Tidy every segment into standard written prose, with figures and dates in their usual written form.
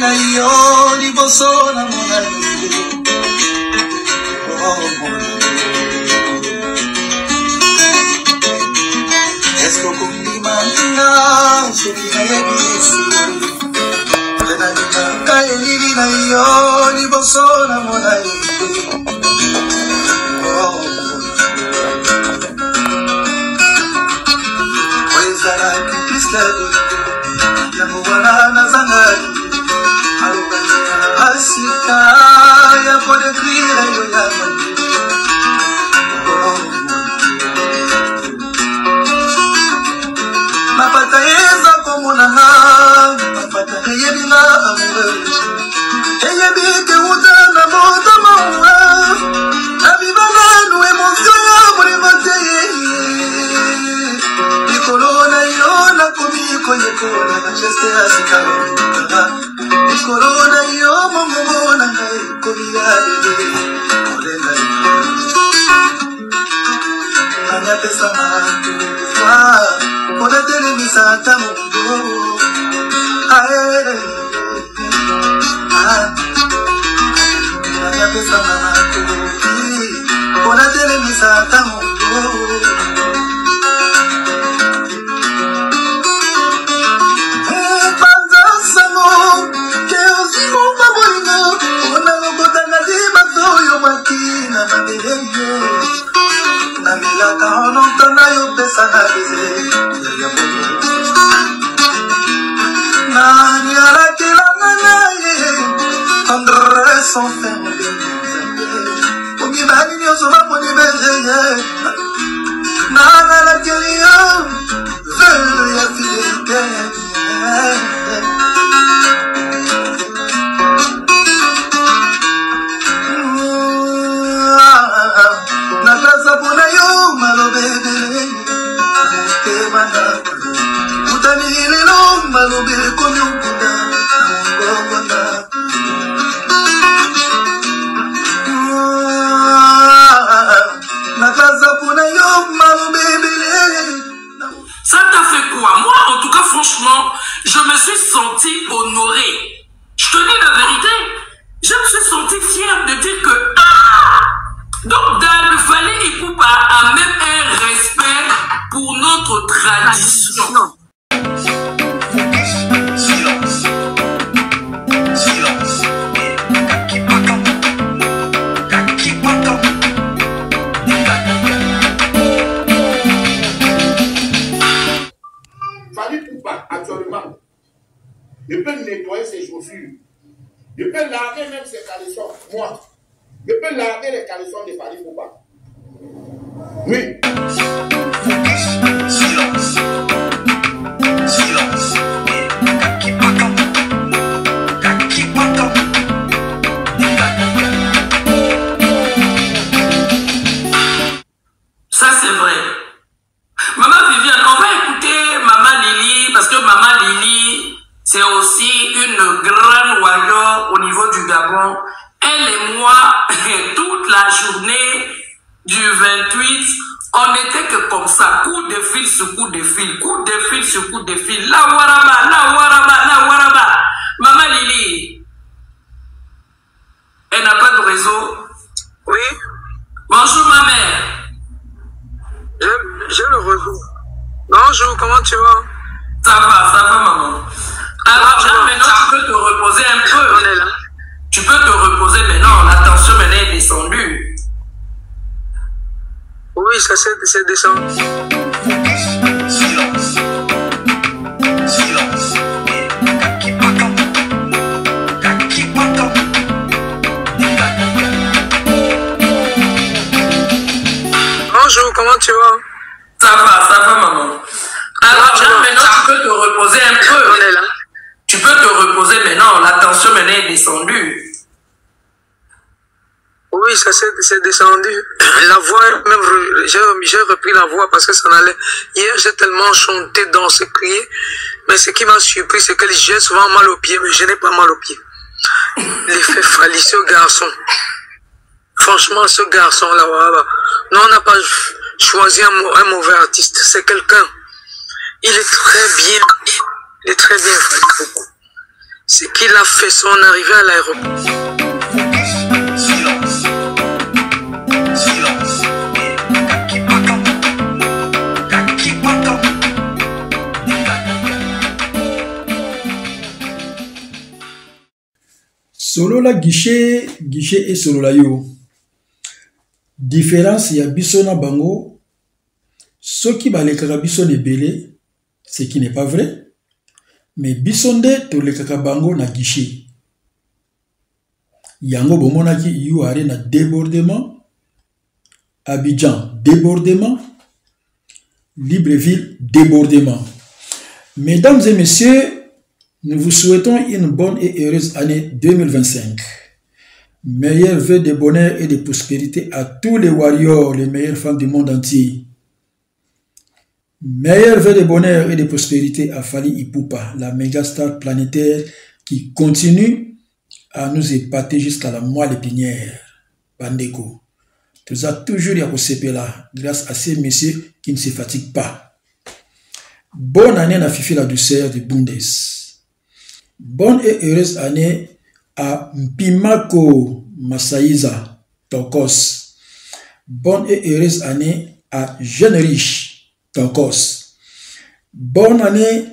na yo liboso na monani. Est-ce que kumimanga soki na yebisi Lena dinanga elili na yo liboso na monani. Wezala kipisteli yangu wana nazangani Arubania asika ya kode krira yo yamani. Mapata yeza komuna mapata yebila amure yebike utana mota mawa abibana nu emotion ya murivote Corona yo na komiko yekola na cheste asikalo Corona yo mongo na ngai kobiya Corona Anya pesa matu Kona telemisa tamundo Anya pesa matu Kona telemisa tamundo Nani ala kilanga naye Tendre son ferme de Omi bani nyo soma poni bezeye Nana la kiriyo Veu ya fidélité Nakasa pona yo malo bebe Temana Utanile no malo bebe komi ukunda Ngongona Nakasa pona yo malo bebe. Ça t'a fait quoi? Moi, en tout cas, franchement, je me suis senti honoré. Je te dis la vérité. Je me suis senti fier de dire que donc, dans le Fallait Ipupa a même un respect pour notre tradition. Silence. Silence. Fallait Ipupa, actuellement, il peut nettoyer ses chaussures. Il peut laver même ses caleçons. Moi. Je peux laver les caleçons de Fallait Ipupa. Oui. Silence. Ça, c'est vrai. Maman Viviane, on va écouter Maman Lily, parce que Maman Lily, c'est aussi une grande warrior au niveau du Gabon. Elle et moi, toute la journée du 28, on n'était que comme ça, coup de fil sur coup de fil, coup de fil sur coup de fil, la waraba. Maman Lily, elle n'a pas de réseau. Oui. Bonjour ma mère. J'ai le réseau. Bonjour, comment tu vas? Ça va maman. Alors maintenant tu peux te reposer un peu. On est là. Tu peux te reposer maintenant, la tension maintenant est descendue. Oui, ça c'est descendu. Silence. Bonjour, comment tu vas? Ça va maman. Alors maintenant tu peux te reposer un peu. On est là. Tu peux te reposer maintenant, la tension maintenant est descendue. Oui, ça c'est descendu. La voix, même j'ai repris la voix parce que ça n'allait. Hier, j'ai tellement chanté, dansé, crié. Mais ce qui m'a surpris, c'est que j'ai souvent mal aux pieds, mais je n'ai pas mal aux pieds. L'effet Fally, ce garçon. Franchement, ce garçon-là, voilà. Nous, on n'a pas choisi un mauvais artiste. C'est quelqu'un. Il est très bien. Il est très bien, Fally. ce qu'il a fait son arrivée à l'aéroport. Silence. Silence. Solo la guichet et solo la yo. Différence ya biso na bango. Ce qui va les biso ne belé, ce qui n'est pas vrai. Mais bisonde to le bango na guichet. Yango bomonaki yu are na débordement. Abidjan, débordement. Libreville, débordement. Mesdames et messieurs, nous vous souhaitons une bonne et heureuse année 2025. Meilleurs vœux de bonheur et de prospérité à tous les warriors, les meilleures femmes du monde entier. Meilleurs vœux de bonheur et de prospérité à Fally Ipupa, la méga star planétaire qui continue à nous épater jusqu'à la moelle épinière. Bandeko. Tout ça toujours y a là, grâce à ces messieurs qui ne se fatiguent pas. Bonne année à Fifi la douceur de Bundes. Bonne et heureuse année à Mpimako Masaïza Tokos. Bonne et heureuse année à Jeune Riche Tokos. Bonne année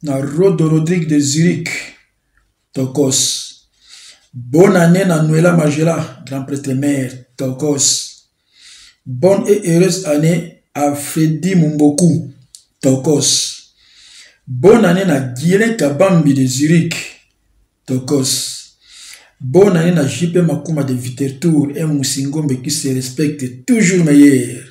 à Rodo Rodrigue de Zurich Tokos. Bonne année à Noëlla Magela, grand prêtre mère Tokos. Bonne et heureuse année à Freddy Mumboku Tokos. Bonne année à Guilin Kabambi de Zurich, Tokos. Bonne année à JP Makuma de Vitertour, un Moussingombe qui se respecte toujours meilleur.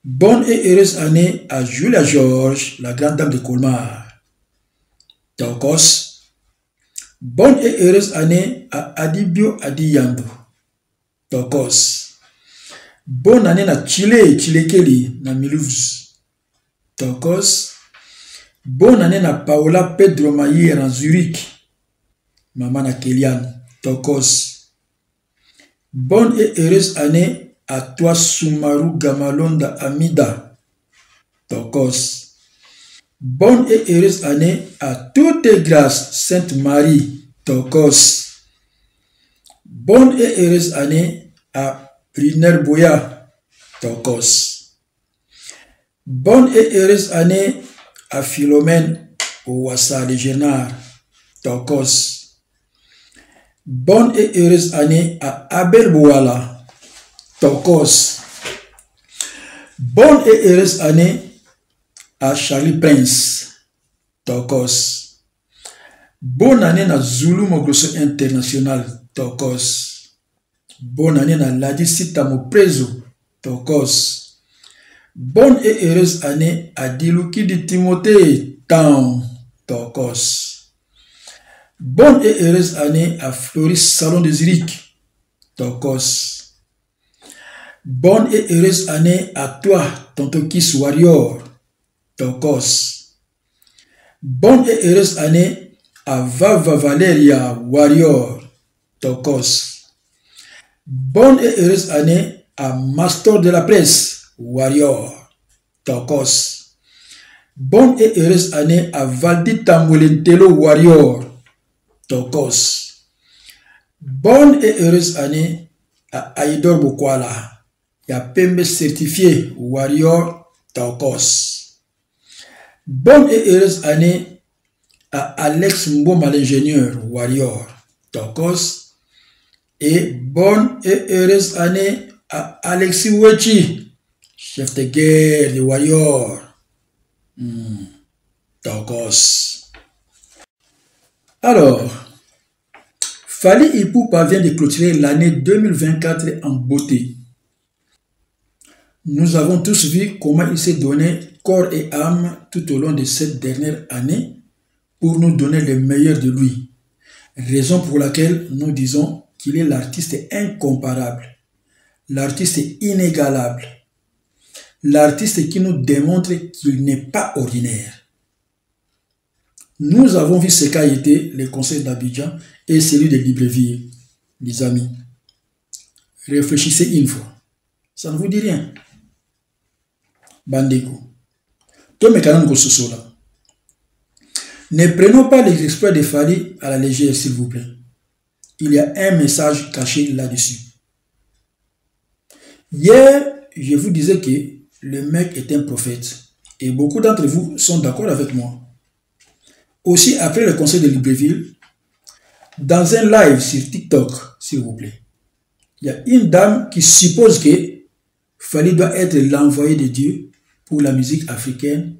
Bonne et heureuse année à Julia Georges, la grande dame de Colmar, Tokos. Bonne et heureuse année à Adibio Adiyando, Tokos. Bonne année à Chilekeli, na Milouz, Tokos. Bonne année à Paola Pedro Mayer en Zurich, maman à Kélian, Tokos. Bonne et heureuse année à toi Soumarou Gamalonda Amida, Tokos. Bonne et heureuse année à toutes les grâces Sainte Marie, Tokos. Bonne et heureuse année à Briner Boya, Tokos. Bonne et heureuse année à Philomène Ouassa de Gernard, Tokos. Bonne et heureuse année à Abel Bouala, Tokos. Bonne et heureuse année à Charlie Prince, Tokos. Bonne année à Zulu Mogrosso International, Tokos. Bonne année à Ladisita Moprezo, Tokos. Bonne et heureuse année à Diluki de Timothée Town, Tokos. Bonne et heureuse année à Floris Salon de Zurich, Tokos. Bonne et heureuse année à toi, Tonton Kiss Warrior, Tokos. Bonne et heureuse année à Vava Valeria Warrior, Tokos. Bonne et heureuse année à Master de la Presse Warrior, Tokos. Bonne et heureuse année à Valdi Tambouelentelo Warrior, Tokos. Bonne et heureuse année à Aïdor Bokwala, Yapembe certifié Warrior, Tokos. Bonne et heureuse année à Alex Mboma l'ingénieur Warrior, Tokos. Et bonne et heureuse année à Alexis Wechi, chef de guerre de Warrior, Tokos. Alors, Fally Ipupa vient de clôturer l'année 2024 en beauté. Nous avons tous vu comment il s'est donné corps et âme tout au long de cette dernière année pour nous donner le meilleur de lui. Raison pour laquelle nous disons qu'il est l'artiste incomparable, l'artiste inégalable, l'artiste qui nous démontre qu'il n'est pas ordinaire. Nous avons vu ce qu'a été le conseil d'Abidjan et celui de Libreville, les amis. Réfléchissez une fois. Ça ne vous dit rien. Bandeko. Toi, mais quand même, là. Ne prenons pas les exploits de Fally à la légère, s'il vous plaît. Il y a un message caché là-dessus. Hier, je vous disais que le mec est un prophète. Et beaucoup d'entre vous sont d'accord avec moi. Aussi, après le conseil de Libreville, dans un live sur TikTok, s'il vous plaît, il y a une dame qui suppose que Fally doit être l'envoyé de Dieu pour la musique africaine.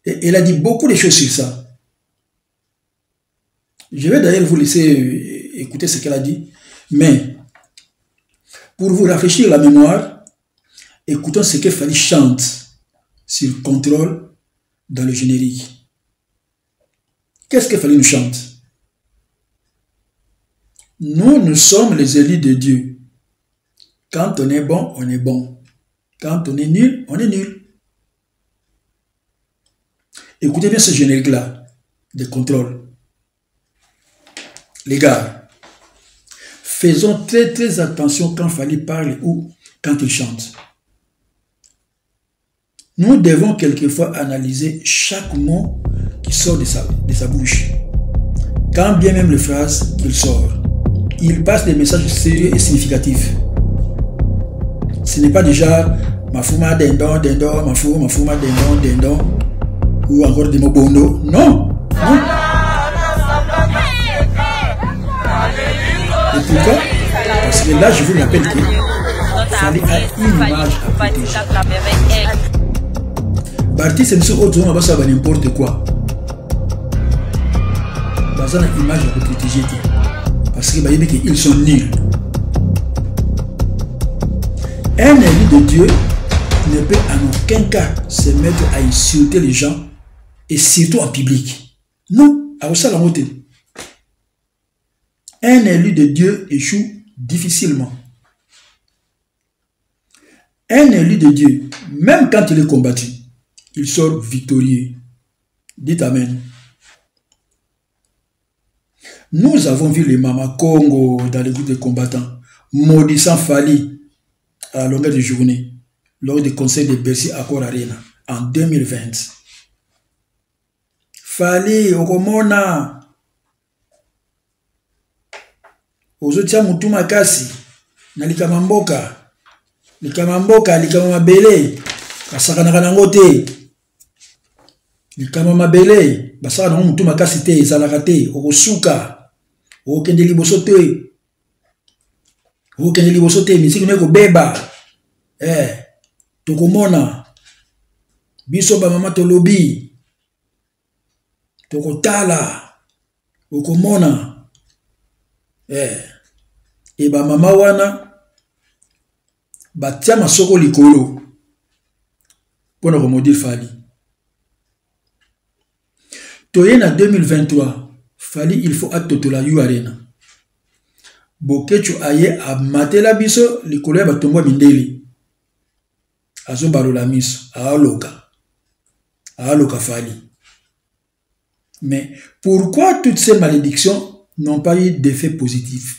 Et elle a dit beaucoup de choses sur ça. Je vais d'ailleurs vous laisser écouter ce qu'elle a dit. Mais, pour vous rafraîchir la mémoire, écoutons ce que Fally chante sur Contrôle dans le générique. Qu'est-ce que Fally nous chante? Nous sommes les élus de Dieu. Quand on est bon, on est bon. Quand on est nul, on est nul. Écoutez bien ce générique-là de Contrôle. Les gars, faisons très très attention quand Fally parle ou quand il chante. Nous devons quelquefois analyser chaque mot qui sort de sa bouche. Quand bien même les phrases qu'il sort, il passe des messages sérieux et significatifs. Ce n'est pas déjà mafuma dendon, dendon, mafuma dendon, dendon, ou encore des mots bondo. Non, non. Et pourquoi? Parce que là, je vous rappelle que Fally a une image à protéger. Barti, c'est monsieur Odzo, on va savoir n'importe quoi. Parce qu'on a une image à protéger. Parce qu'ils sont nuls. Un élu de Dieu ne peut en aucun cas se mettre à insulter les gens et surtout en public. Non, à ça la montée. Un élu de Dieu échoue difficilement. Un élu de Dieu, même quand il est combattu, il sort victorieux. Dites Amen. Nous avons vu les Mama Congo dans les groupes de combattants, maudissant Fally à la longueur de journée, lors du conseil de Bercy Accor Arena, en 2020. Fally, Okomona, Ozotia Mutuma Kasi, na likamamboka, likamamabele, kasakanaka nango te, likamamabele, basaka nango Mutuma Kasi te, ezalaka te, okosuka, okende liboso te, misiki neko beba, tokomona, biso ba mama tolobi, tokotala, okomona, et ba mama wana batia masoko likolo pour nous remodeler Fally. Toyena 2023 Fally il faut atotola yu arena. Bokechu aye a matela biso likolo ya batombo mindeli. Azo barola miso aloka Fally. Mais pourquoi toutes ces malédictions n'ont pas eu d'effet positif?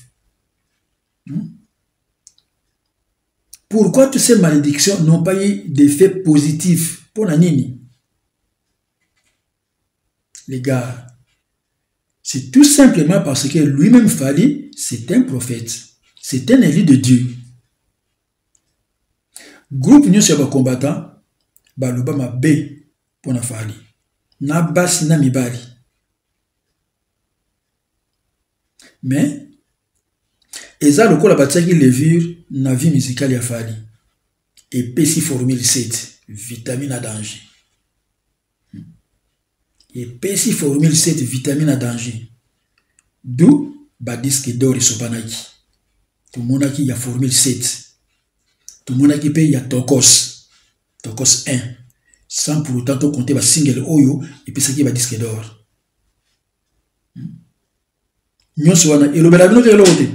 Pourquoi toutes ces malédictions n'ont pas eu d'effet positif? Pour la nini? Les gars, c'est tout simplement parce que lui-même Fally, c'est un prophète. C'est un élu de Dieu. Groupe News sur combattant, baloba ma B pour na Fally. Na bas na mibali. Mais, eza lokola batiaki levure na vie musicale ya Fally. Et PC Formule 7, vitamine à danger. Et PC Formule 7, vitamine à danger. D'où, disque d'or et sobanaki. Tout le monde qui y a Formule 7. Tout le monde qui paye y a Tokos 1. Sans pour autant compter ba single Oyo et puis ça qui va disque d'or. Nyonso wana elobela bino ke lote.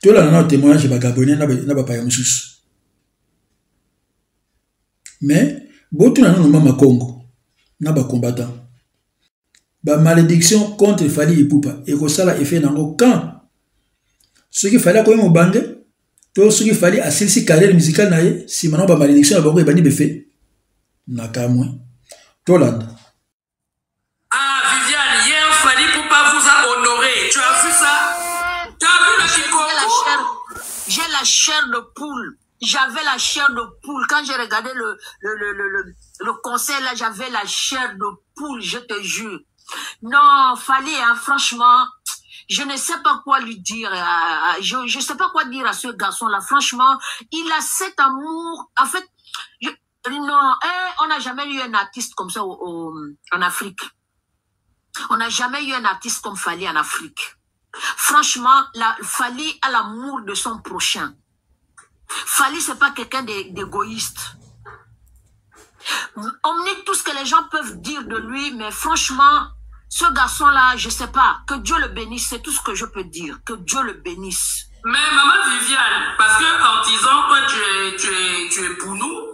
To la na témoignage ba gabonais na ba pa mususu. Mais botu na no mama Congo na ba combattant. Ba malédiction contre Fally Ipupa et ko sala effet nango quand ce qui fallait ko mo bande to ce qui fallait assilsi carrière musicale na ye si maintenant ba malédiction ba ko ebani befe. Nakamwe. Tolad. Ah, Viviane, hier, Fali Poupa vous a honoré. Tu as vu ça? Tu as vu le Kikoko? J'ai la chair de poule. J'avais la chair de poule. Quand j'ai regardé le concert, là, j'avais la chair de poule, je te jure. Non, Fali, hein, franchement, je ne sais pas quoi lui dire. Je ne sais pas quoi dire à ce garçon-là. Franchement, il a cet amour. En fait, non, on n'a jamais eu un artiste comme ça en Afrique. On n'a jamais eu un artiste comme Fali en Afrique. Franchement, Fali a l'amour de son prochain. Fali, c'est pas quelqu'un d'égoïste. On dit tout ce que les gens peuvent dire de lui, mais franchement, ce garçon-là, je sais pas, que Dieu le bénisse, c'est tout ce que je peux dire, que Dieu le bénisse. Mais maman Viviane, parce que en disant toi tu es pour nous,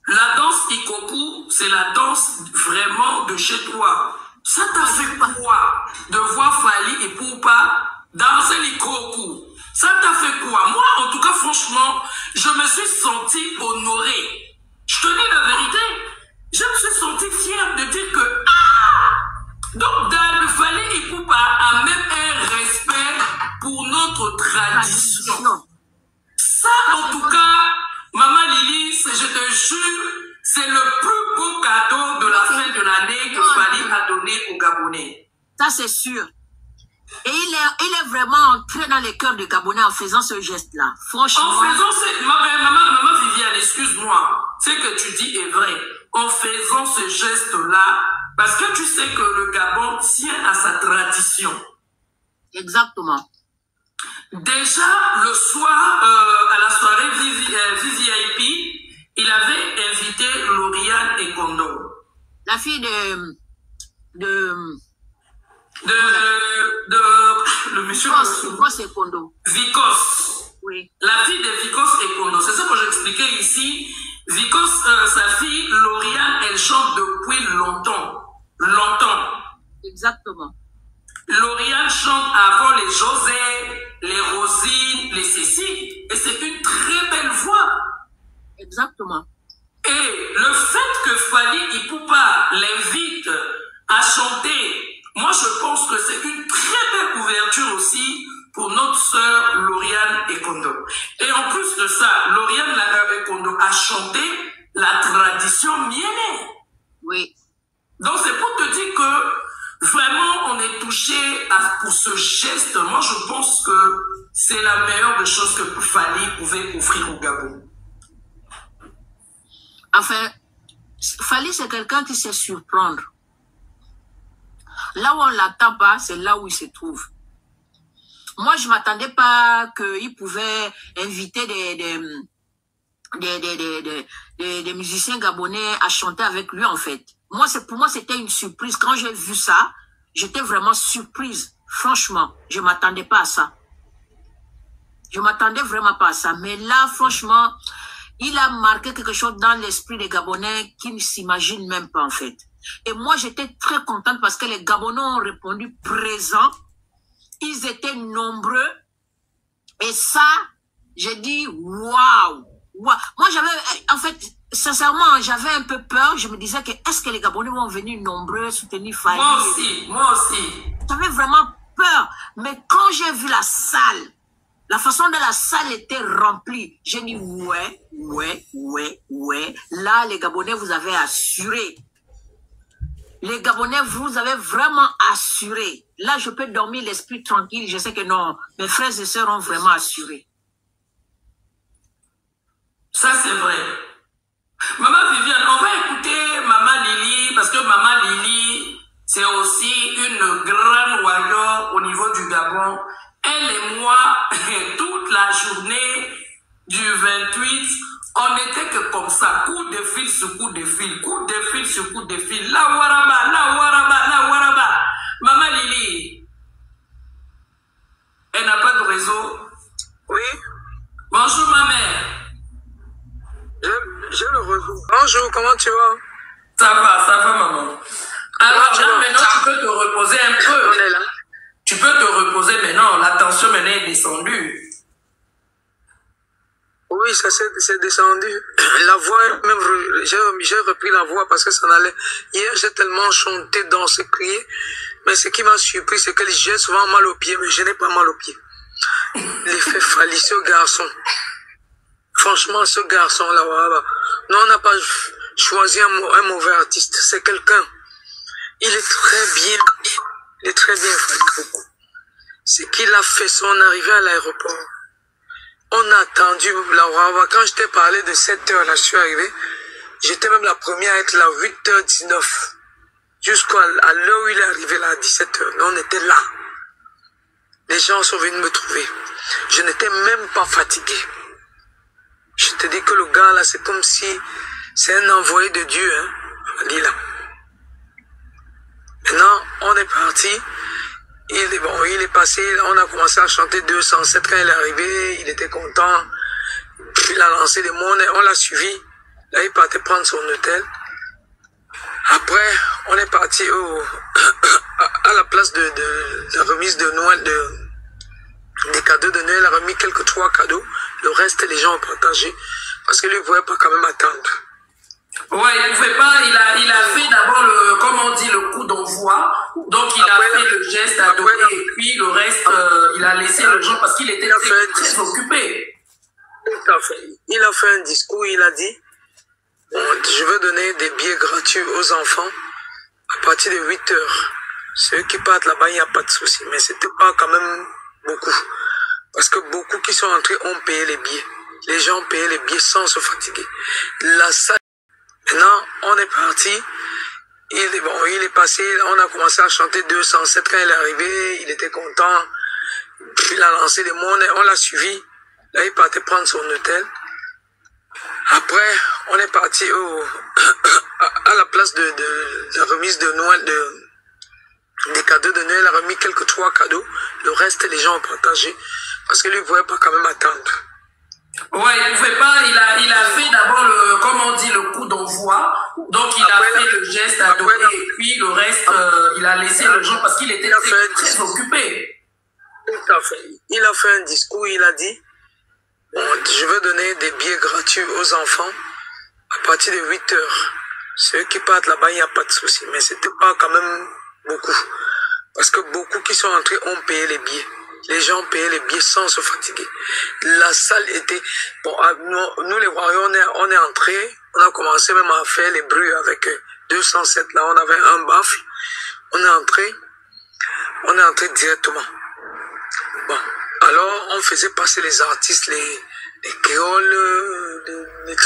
la danse Ikoku, c'est la danse vraiment de chez toi. Ça t'a fait quoi de voir Fali et Poupa danser l'Ikoku? Ça t'a fait quoi? Moi, en tout cas, franchement, je me suis senti honoré. Je te dis la vérité. Je me suis senti fier de dire que donc Dan Fali et Poupa a même un respect pour notre tradition. Ça, en tout cas, Maman Lily, je te jure, c'est le plus beau cadeau de la fin de l'année que Fali a donné aux Gabonais. Ça, c'est sûr. Et il est vraiment entré dans les cœurs des Gabonais en faisant ce geste-là. Franchement. En faisant ce... Maman Viviane, excuse-moi. Ce que tu dis est vrai. En faisant ce geste-là, parce que tu sais que le Gabon tient à sa tradition. Exactement. Déjà, le soir, à la soirée VVIP, il avait invité Lauriane et Kondo. La fille le monsieur Vicos et Kondo. Vicos. Oui. La fille de Vicos et Kondo. C'est ça que j'expliquais ici. Vicos, sa fille, Lauriane, elle chante depuis longtemps. Longtemps. Exactement. Lauriane chante avant les José, les Rosine, les Cécile. Et c'est une très belle voix. Exactement. Et le fait que Fali Ipupa l'invite à chanter, moi je pense que c'est une très belle ouverture aussi pour notre sœur Lauriane et Kondo. Et en plus de ça, Lauriane et Kondo a chanté la tradition miennaise. Oui. Donc c'est pour te dire que vraiment on est touché pour ce geste. Moi je pense que c'est la meilleure des choses que Fali pouvait offrir au Gabon. Enfin, Fali c'est quelqu'un qui sait surprendre. Là où on ne l'attend pas, c'est là où il se trouve. Moi, je ne m'attendais pas qu'il pouvait inviter des musiciens gabonais à chanter avec lui, en fait. Pour moi, c'était une surprise. Quand j'ai vu ça, j'étais vraiment surprise. Franchement, je ne m'attendais pas à ça. Je ne m'attendais vraiment pas à ça. Mais là, franchement, il a marqué quelque chose dans l'esprit des Gabonais qui ne s'imaginent même pas, en fait. Et moi, j'étais très contente parce que les Gabonais ont répondu présent. Ils étaient nombreux. Et ça, j'ai dit, waouh! Moi, en fait, sincèrement, j'avais un peu peur. Je me disais que est-ce que les Gabonais vont venir nombreux soutenir Fali? Moi aussi. J'avais vraiment peur. Mais quand j'ai vu la salle, la façon dont la salle était remplie, j'ai dit, ouais. Là, les Gabonais, vous avez assuré. Les Gabonais, vous avez vraiment assuré. Là, je peux dormir l'esprit tranquille. Je sais que non, mes frères et sœurs ont vraiment assuré. Ça, c'est vrai. Maman Viviane, on va écouter Maman Lily, parce que Maman Lily, c'est aussi une grande warrior au niveau du Gabon. Elle et moi, toute la journée du 28, on n'était que comme ça, coup de fil sur coup de fil, coup de fil sur coup de fil, la waraba. Maman Lily, elle n'a pas de réseau. Oui. Bonjour ma mère. J'ai le réseau. Bonjour, comment tu vas? Ça va maman. Alors là, maintenant tu peux te reposer un peu. On est là. Tu peux te reposer maintenant, la tension maintenant est descendue. Oui, ça c'est descendu. La voix, même, j'ai repris la voix parce que ça n'allait. Hier, j'ai tellement chanté, dansé, crié. Mais ce qui m'a surpris, c'est que j'ai souvent mal aux pieds, mais je n'ai pas mal aux pieds. L'effet Fally, ce garçon. Franchement, ce garçon-là, nous, on n'a pas choisi un mauvais artiste. C'est quelqu'un. Il est très bien. Il est très bien, Fally. Ce qu'il a fait, son arrivée à l'aéroport. On a attendu la Wawa. Quand je t'ai parlé de 7 heures, là, je suis arrivé. J'étais même la première à être là, 8h19. Jusqu'à l'heure où il est arrivé, là, à 17 heures. On était là. Les gens sont venus me trouver. Je n'étais même pas fatigué. Je te dis que le gars, là, c'est comme si c'est un envoyé de Dieu, hein. Fally, là. Maintenant, on est parti. Il est passé, on a commencé à chanter 207 quand il est arrivé, il était content. Puis il a lancé des mots, on l'a suivi. Là, il partait prendre son hôtel. Après, on est parti à la place de la remise de Noël, des cadeaux de Noël. Il a remis quelques 3 cadeaux. Le reste, les gens ont partagé. Parce que lui, il ne pouvait pas quand même attendre. Ouais, il pouvait pas, il a fait d'abord comme on dit, le coup d'envoi. Donc il a fait le geste à donner et puis le reste, il a laissé le gens parce qu'il était très occupé. Tout à fait. Il a fait un discours, il a dit, je veux donner des billets gratuits aux enfants à partir de 8 heures. Ceux qui partent là-bas, il n'y a pas de souci. Mais c'était pas quand même beaucoup. Parce que beaucoup qui sont entrés ont payé les billets. Les gens ont payé les billets sans se fatiguer. La salle. Maintenant, on est parti. Il est passé, on a commencé à chanter 207 quand il est arrivé, il était content. Puis il a lancé des mots, on l'a suivi. Là, il partait prendre son hôtel. Après, on est parti à la place de la remise de Noël, des cadeaux de Noël. Il a remis quelques 3 cadeaux. Le reste, les gens ont partagé. Parce que lui, il ne pouvait pas quand même attendre. Ouais, il pouvait pas, il a fait d'abord comme on dit, le coup d'envoi. Donc il a fait le geste à donner et puis le reste, il a laissé le gens parce qu'il était très occupé. Tout à fait. Il a fait un discours, il a dit, je veux donner des billets gratuits aux enfants à partir de 8 heures. Ceux qui partent là-bas, il n'y a pas de souci. Mais c'était pas quand même beaucoup. Parce que beaucoup qui sont entrés ont payé les billets. Les gens ont payé les billets sans se fatiguer. La salle était... Bon, nous les Warriors, on est entrés. On a commencé même à faire les bruits avec 207. Là, on avait un baffle. On est entré directement. Bon, alors on faisait passer les artistes, les créoles, les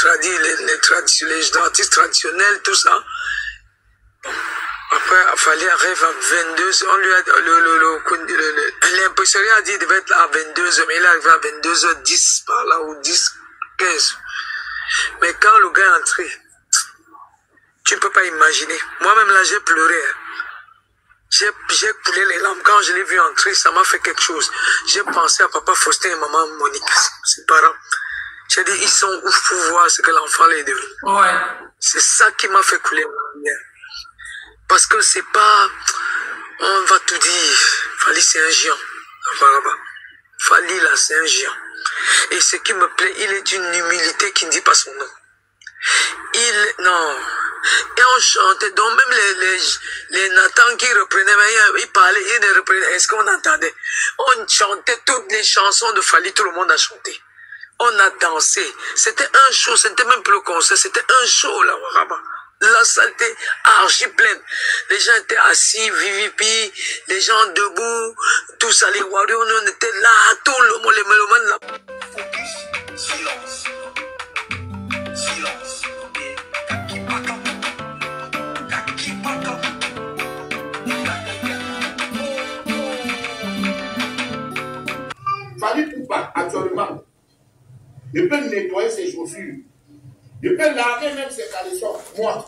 artistes traditionnels, tout ça. Bon. Après, il fallait arriver à 22h. On lui a l'impresariat a dit qu'il devait être là à 22h, mais il est arrivé à 22h10 par là, ou 10-15. Mais quand le gars est entré, tu ne peux pas imaginer. Moi-même là, j'ai pleuré. J'ai coulé les larmes. Quand je l'ai vu entrer, ça m'a fait quelque chose. J'ai pensé à papa Faustin et maman Monique, ses parents. J'ai dit, ils sont ouf pour voir ce que l'enfant est devenu. Ouais. C'est ça qui m'a fait couler ma lumière. Parce que c'est pas, on va tout dire, Fally c'est un géant. Fally là c'est un géant. Et ce qui me plaît, il est d'une humilité qui ne dit pas son nom. Non. Et on chantait, donc même les Nathan qui reprenaient, mais ils parlaient, ils ne reprenaient, est-ce qu'on entendait? On chantait toutes les chansons de Fally, tout le monde a chanté. On a dansé. C'était un show, c'était même plus le concert, c'était un show là, Waraba. La salle était archi pleine. Les gens étaient assis, vivipi, les gens debout, tout ça, les warriors, on était là, tout le monde, les mélomanes là. Focus, silence. Silence. Fally Ipupa, actuellement, il peut nettoyer ses chaussures. Il peut laver même ses caleçons. Moi,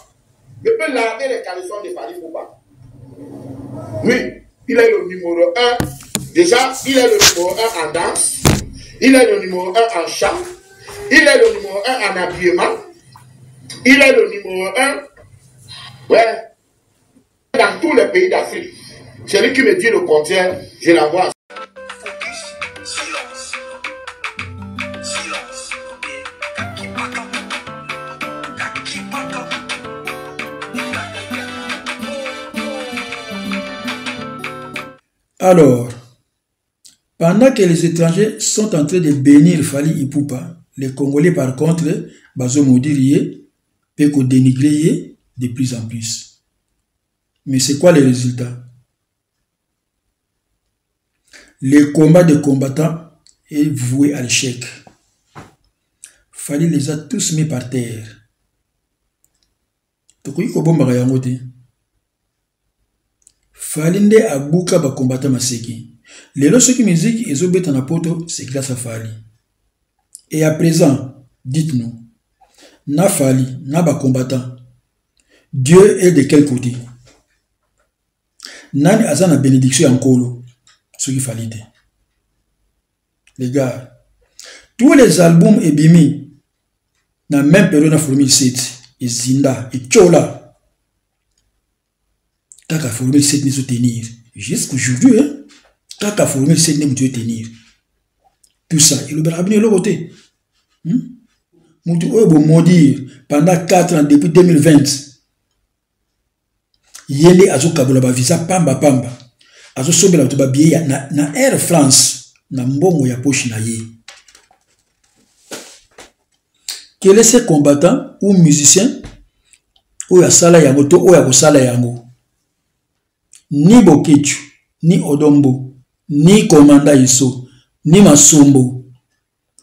il peut laver les caleçons de Fally Ipupa. Oui, il est le numéro 1. Déjà, il est le numéro 1 en danse. Il est le numéro 1 en chant. Il est le numéro 1 en habillement. Il est le numéro 1. Ouais. Dans tous les pays d'Afrique. Celui qui me dit le contraire, je l'envoie. Focus, silence. Silence. Alors, pendant que les étrangers sont en train de bénir Fally Ipupa, les Congolais par contre, bazo maudirier, peut qu'on dénigrer de plus en plus. Mais c'est quoi le résultat? Le combat des combattants est voué à l'échec. Fally les a tous mis par terre. Fally nde abuka ba combattant maseki. Les lorsque musique et zobeta na poto, c'est grâce à Fally. Et à présent, dites-nous, na Fally, na ba combattant, Dieu est de quel côté? Nani azana bénédiction en colo, ce qu'il fallait. Les gars, tous les albums ebimi, na même période na Formule 7, et Zinda, et Chola, Kaka Formule 7 ne se tenir. Jusqu'aujourd'hui, hein, Kaka Formule 7 ne se tenir. Tout ça, il le barabine de l'autre côté. Moutou Obo maudire pendant 4 ans, depuis 2020. Yele azo kabula visa pamba pamba. Azo sobe la tuba biye na Air France. Na mbongo ya poche na ye. Quel est ce combattant ou musicien ou ya sala yango to ou ya kosala yango? Ni Bokechu, ni Odombo, ni Komanda Iso, ni Masombo,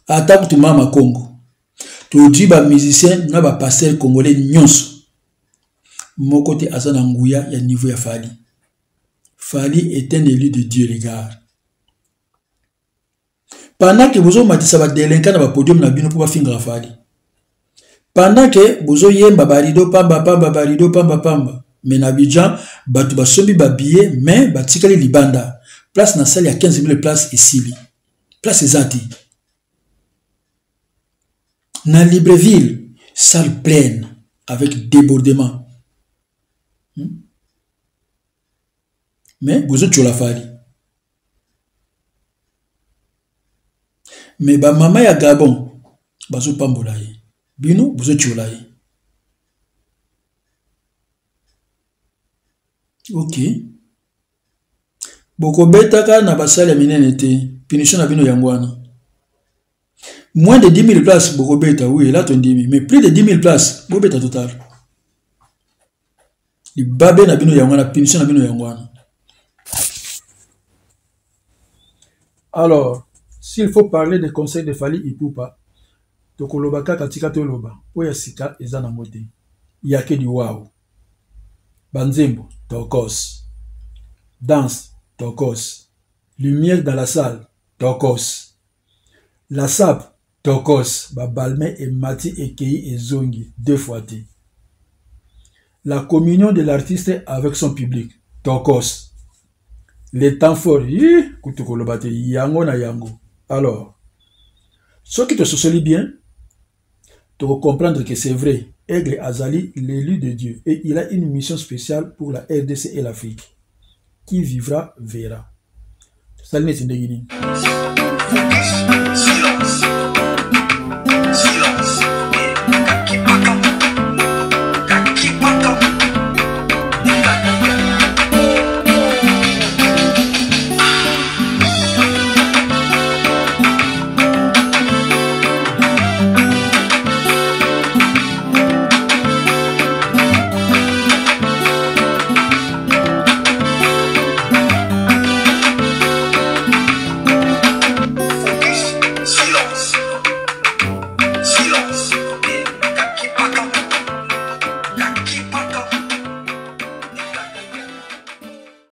ata kutumama Congo. Tudi ba musicien na ba pasteur congolais nyonso. Moko te azana nguya ya niveau ya Fally. Fally est un élu de Dieu, les gars. Pendant que vous matissa ba délinquant na ba podium na bino pour ba fingra Fally. Pendant que vous yemba barido pamba pamba barido pamba pamba. Mais Nabidjan, batu basobi ba billet, mais batikali libanda. Place na salle, il y a 15 000 places ici. Place ezati. Na Libreville, salle pleine, avec débordement. Mais vous êtes sur la Fally. Mais ba mama ya Gabon, bazo pambolaye. Bino, vous êtes sur la. Ok. Boko betaka na basale minene te. Punition na bino yangwana. Moins de 10 000 places, boko beta, oui, là ton 10 000. Mais plus de 10 000 places, boko beta total. Li babe na bino yangwana, punition na bino yangwana. Alors, s'il faut parler des conseils de Fally Ipupa, tokolobaka katika toloba, oya sika eza na mote. Yake di wow. Banzembo, Tokos. Danse, Tokos. Lumière dans la salle, Tokos. La sape, Tokos. Babalme et Mati Ekei et Zongi, 2 fois T. La communion de l'artiste avec son public, Tokos. Les temps forts, Kutukolobate, Yango na Yango. Alors, ceux qui te socialisent bien, tu vas comprendre que c'est vrai. Aigle Azali, l'élu de Dieu, et il a une mission spéciale pour la RDC et l'Afrique. Qui vivra, verra. Salut,